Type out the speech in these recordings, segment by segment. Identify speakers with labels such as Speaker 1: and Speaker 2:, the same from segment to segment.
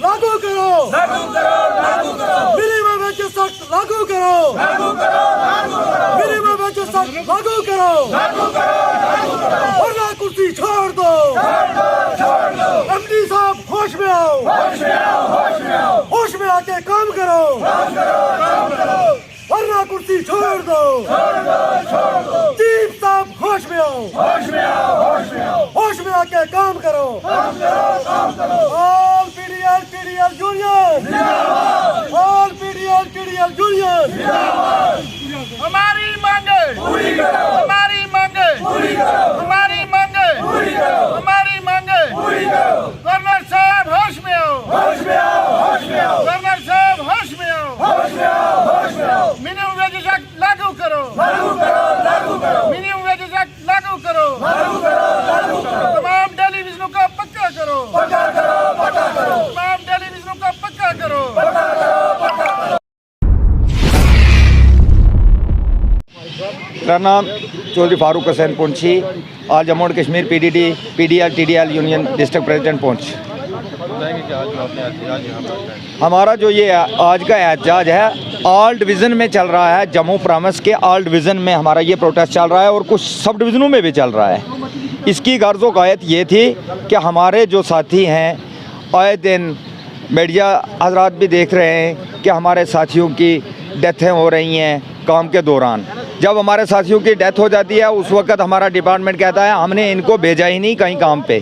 Speaker 1: लागू करो, minimum wage सख्त लागू करो, मिनिमम वेज सख्त लागू करो, वरना कुर्सी छोड़ दो। एमडी साहब होश में आओ, होश में आके काम करो, वरना कुर्सी छोड़ दो। चीफ साहब होश में आओ, होश में आके काम करो। All PDL union, all PDL union, हमारी मांगे पूरी करो, हमारी मांगे पूरी करो, हमारी मांगे पूरी करो, हमारी मांगे पूरी करो। गवर्नर साहब होश में आओ, होश में आओ, होश में आओ, गवर्नर साहब होश में आओ, होश में आओ, होश में आओ। मिनिमम वेज एक्ट लागू करो, लागू करो, लागू करो, मिनिमम वेज एक्ट लागू करो, लागू करो, लागू करो। तमाम टेलीविजनों का पक्का करो, पक्का करो, पक्का करो, तमाम टेलीविजनों का पक्का करो, पक्का करो, पक्का करो।
Speaker 2: मेरा नाम चौधरी फारूक हुसैन पुंछी, आज Jammu and Kashmir PDL TDL union district president Poonch. हमारा जो ये आज का एहतजाज है ऑल डिवीज़न में चल रहा है, जम्मू प्रांत के ऑल डिवीज़न में हमारा ये प्रोटेस्ट चल रहा है और कुछ सब डिवीज़नों में भी चल रहा है। इसकी गर्ज़ व गायत ये थी कि हमारे जो साथी हैं, आए दिन मीडिया हजरात भी देख रहे हैं कि हमारे साथियों की डेथें हो रही हैं काम के दौरान। जब हमारे साथियों की डेथ हो जाती है उस वक्त हमारा डिपार्टमेंट कहता है हमने इनको भेजा ही नहीं कहीं काम पे,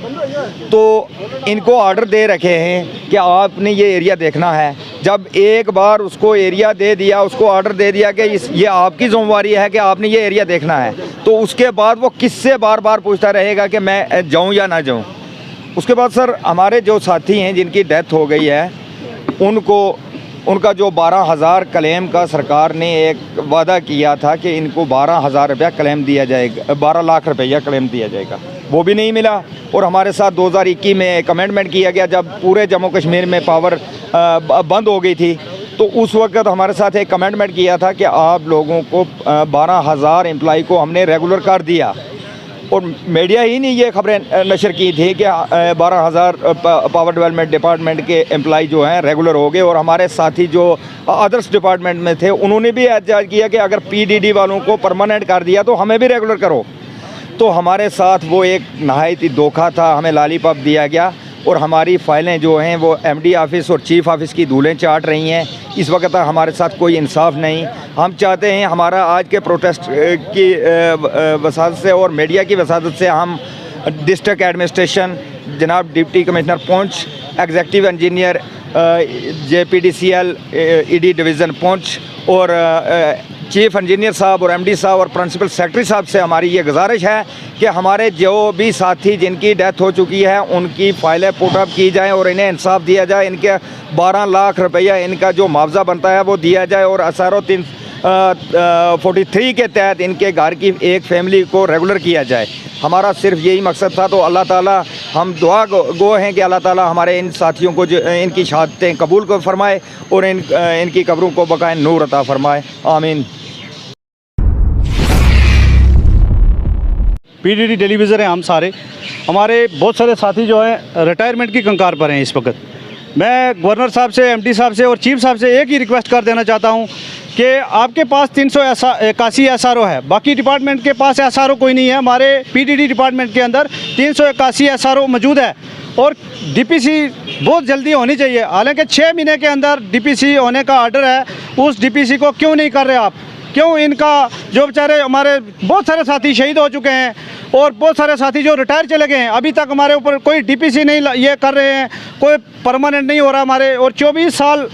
Speaker 2: तो इनको ऑर्डर दे रखे हैं कि आपने ये एरिया देखना है। जब एक बार उसको एरिया दे दिया, उसको ऑर्डर दे दिया कि ये आपकी ज़िम्मेवारी है कि आपने ये एरिया देखना है, तो उसके बाद वो किससे बार बार पूछता रहेगा कि मैं जाऊँ या ना जाऊँ। उसके बाद सर हमारे जो साथी हैं जिनकी डेथ हो गई है उनका जो 12,000 क्लेम का सरकार ने एक वादा किया था कि इनको 12,000 रुपया क्लेम दिया जाएगा, 12 लाख रुपया क्लेम दिया जाएगा, वो भी नहीं मिला। और हमारे साथ 2021 में एक अमेंडमेंट किया गया जब पूरे जम्मू कश्मीर में पावर बंद हो गई थी, तो उस वक्त हमारे साथ एक अमेंडमेंट किया था कि आप लोगों को 12,000 एम्प्लॉय को हमने रेगुलर कर दिया। और मीडिया ही ने ये खबरें नशर की थी कि 12,000 पावर डेवलपमेंट डिपार्टमेंट के एम्प्लॉय जो हैं रेगुलर हो गए। और हमारे साथी जो अदर्स डिपार्टमेंट में थे उन्होंने भी एहतजाज किया कि अगर पीडीडी वालों को परमानेंट कर दिया तो हमें भी रेगुलर करो। तो हमारे साथ वो एक नहायत ही धोखा था, हमें लॉलीपॉप दिया गया और हमारी फ़ाइलें जो हैं वो एमडी ऑफिस और चीफ ऑफिस की धूलें चाट रही हैं। इस वक्त हमारे साथ कोई इंसाफ नहीं। हम चाहते हैं हमारा आज के प्रोटेस्ट की वसादत से और मीडिया की वसादत से हम डिस्ट्रिक्ट एडमिनिस्ट्रेशन, जनाब deputy commissioner Poonch, executive engineer JPDCL ED division Poonch और चीफ इंजीनियर साहब और एमडी साहब और प्रिंसिपल सेक्रेटरी साहब से हमारी ये गुजारिश है कि हमारे जो भी साथी जिनकी डेथ हो चुकी है उनकी फ़ाइलें पुटअप की जाएं और इन्हें इंसाफ दिया जाए। इनके 12 लाख रुपया इनका जो मुआवजा बनता है वो दिया जाए और SRO 343 के तहत इनके घर की एक फैमिली को रेगुलर किया जाए। हमारा सिर्फ यही मकसद था। तो अल्लाह ताला, हम दुआ गो हैं कि अल्लाह ताला हमारे इन साथियों को जो इनकी शहादतें कबूल को फरमाए और इनकी कब्रों को बकाए नूर अता फरमाए, आमीन।
Speaker 3: पीडीडी टेलीविज़न है, हम सारे हमारे बहुत सारे साथी जो हैं रिटायरमेंट की कंकार पर हैं इस वक्त। मैं गवर्नर साहब से, एमडी साहब से और चीफ साहब से एक ही रिक्वेस्ट कर देना चाहता हूं कि आपके पास 381 SRO है, बाकी डिपार्टमेंट के पास SRO कोई नहीं है। हमारे पीडीडी डिपार्टमेंट के अंदर 381 SRO मौजूद है और डीपीसी बहुत जल्दी होनी चाहिए। हालांकि 6 महीने के अंदर डीपीसी होने का ऑर्डर है, उस डीपीसी को क्यों नहीं कर रहे आप? क्यों इनका जो बेचारे हमारे बहुत सारे साथी शहीद हो चुके हैं और बहुत सारे साथी जो रिटायर चले गए हैं, अभी तक हमारे ऊपर कोई डीपीसी नहीं ये कर रहे हैं, कोई परमानेंट नहीं हो रहा हमारे। और 24 साल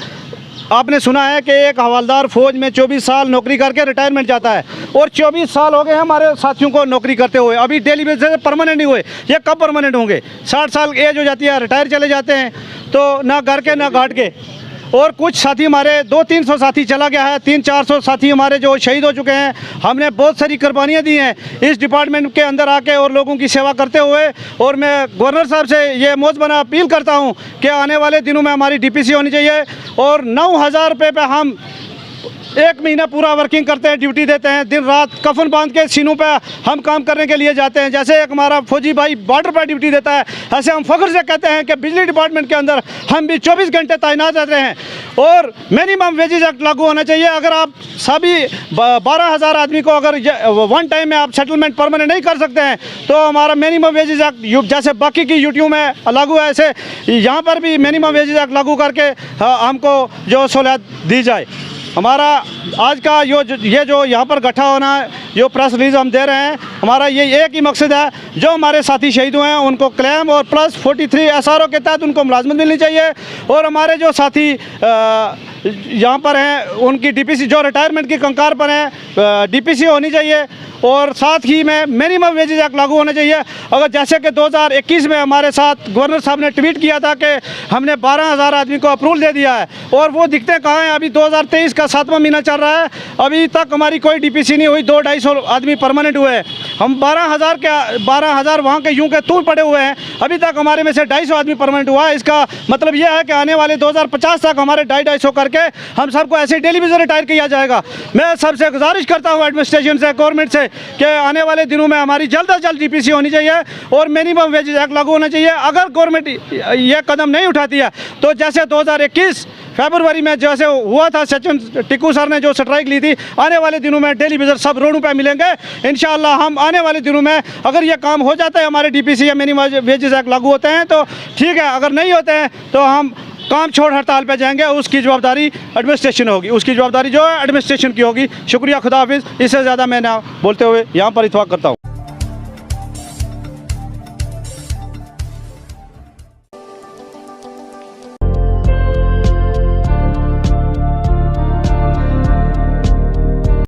Speaker 3: आपने सुना है कि एक हवलदार फ़ौज में 24 साल नौकरी करके रिटायरमेंट जाता है और 24 साल हो गए हैं हमारे साथियों को नौकरी करते हुए, अभी डेली बेसिस से परमानेंट नहीं हुए। ये कब परमानेंट होंगे? 60 साल एज हो जाती है, रिटायर चले जाते हैं, तो ना घर के ना घाट के। और कुछ साथी हमारे 200-300 साथी चला गया है, 300-400 साथी हमारे जो शहीद हो चुके हैं। हमने बहुत सारी कुर्बानियाँ दी हैं इस डिपार्टमेंट के अंदर आके और लोगों की सेवा करते हुए। और मैं गवर्नर साहब से ये मौजबना अपील करता हूँ कि आने वाले दिनों में हमारी डीपीसी होनी चाहिए और 9,000 रुपये पे हम 1 महीना पूरा वर्किंग करते हैं, ड्यूटी देते हैं, दिन रात कफन बांध के सीनों पे हम काम करने के लिए जाते हैं। जैसे एक हमारा फौजी भाई बॉर्डर पर ड्यूटी देता है, ऐसे हम फ़ख्र से कहते हैं कि बिजली डिपार्टमेंट के अंदर हम भी 24 घंटे तैनात रहते हैं। और मिनिमम वेजेज एक्ट लागू होना चाहिए। अगर आप सभी 12,000 आदमी को अगर वन टाइम में आप सेटलमेंट परमानेंट नहीं कर सकते हैं तो हमारा मिनिमम वेजेज एक्ट जैसे बाकी की यूटीयू में लागू है, ऐसे यहाँ पर भी मिनिमम वेजेज एक्ट लागू करके हमको जो सहूलियत दी जाए। हमारा आज का ये जो यहाँ पर इकट्ठा होना है, जो प्रेस रिलीज़ हम दे रहे हैं, हमारा ये एक ही मकसद है, जो हमारे साथी शहीद हुए हैं उनको क्लेम और प्लस 43 SRO के तहत उनको मुलाजमत मिलनी चाहिए। और हमारे जो साथी यहाँ पर हैं उनकी DPC जो रिटायरमेंट की कंकार पर हैं DPC होनी चाहिए। और साथ ही में मिनिमम वेजेज एक्ट लागू होना चाहिए। अगर जैसे कि 2021 में हमारे साथ गवर्नर साहब ने ट्वीट किया था कि हमने 12,000 आदमी को अप्रूवल दे दिया है, और वो दिखते कहाँ हैं। अभी 2023 का 7वां महीना चल रहा है, अभी तक हमारी कोई DPC नहीं हुई। 200-250 आदमी परमानेंट हुए हैं। हम 12,000 वहाँ के यूँ के तू पड़े हुए हैं, अभी तक हमारे में से 250 आदमी परमानेंट हुआ है। इसका मतलब यह है कि आने वाले 2050 तक हमारे 250 करके हम सबको ऐसे डेली बेसिस रिटायर किया जाएगा। मैं सबसे गुजारिश करता हूँ एडमिनिस्ट्रेशन से, गवर्नमेंट से, कि आने वाले दिनों में हमारी जल्द से जल्द DPC होनी चाहिए और मिनिमम वेजेज एक्ट लागू होना चाहिए। अगर गवर्नमेंट ये कदम नहीं उठाती है तो जैसे 2021 फरवरी में जैसे हुआ था, सचिन टिक्कू सर ने जो स्ट्राइक ली थी, आने वाले दिनों में डेली बेसिस सब रोडों पे मिलेंगे इंशाअल्लाह। हम आने वाले दिनों में अगर ये काम हो जाता है, हमारे DPC या मिनिमम वेजेस एक्ट लागू होते हैं तो ठीक है, अगर नहीं होते हैं तो हम काम छोड़ हड़ताल पे जाएंगे। उसकी जवाबदारी एडमिनिस्ट्रेशन होगी, उसकी जवाबदारी जो है एडमिनिस्ट्रेशन की होगी। शुक्रिया, खुदा हाफिज़। इससे ज़्यादा मैं ना बोलते हुए यहाँ पर इत्फाक करता हूँ।